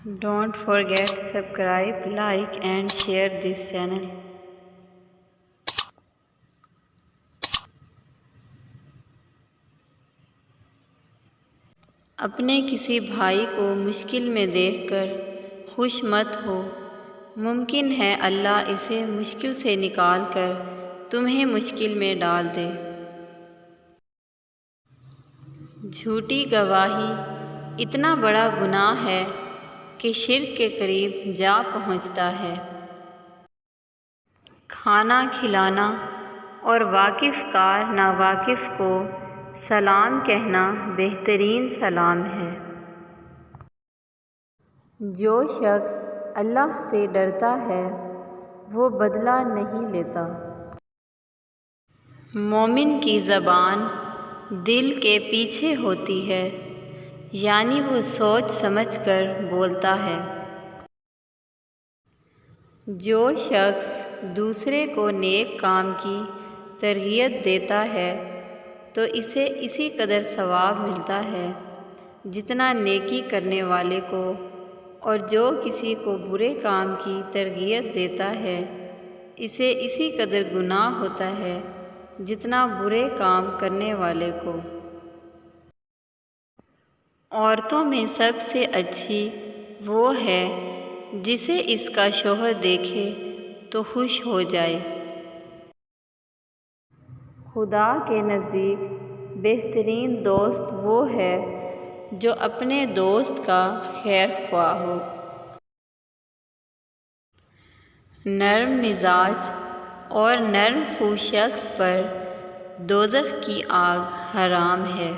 Don't forget subscribe, like and share this channel. اپنے کسی بھائی کو مشکل میں دیکھ کر خوش مت ہو، ممکن ہے اللہ اسے مشکل سے نکال کر تمہیں مشکل میں ڈال دے۔ جھوٹی گواہی اتنا بڑا گناہ ہے کہ شرک کے قریب جا پہنچتا ہے۔ کھانا کھلانا اور واقف کار ناواقف کو سلام کہنا بہترین سلام ہے۔ جو شخص اللہ سے ڈرتا ہے وہ بدلہ نہیں لیتا۔ مومن کی زبان دل کے پیچھے ہوتی ہے، یعنی وہ سوچ سمجھ کر بولتا ہے۔ جو شخص دوسرے کو نیک کام کی ترغیب دیتا ہے تو اسے اسی قدر ثواب ملتا ہے جتنا نیکی کرنے والے کو، اور جو کسی کو برے کام کی ترغیب دیتا ہے اسے اسی قدر گناہ ہوتا ہے جتنا برے کام کرنے والے کو۔ عورتوں میں سب سے اچھی وہ ہے جسے اس کا شوہر دیکھے تو خوش ہو جائے۔ خدا کے نزدیک بہترین دوست وہ ہے جو اپنے دوست کا خیر خواہ ہو۔ نرم مزاج اور نرم خو شخص پر دوزخ کی آگ حرام ہے۔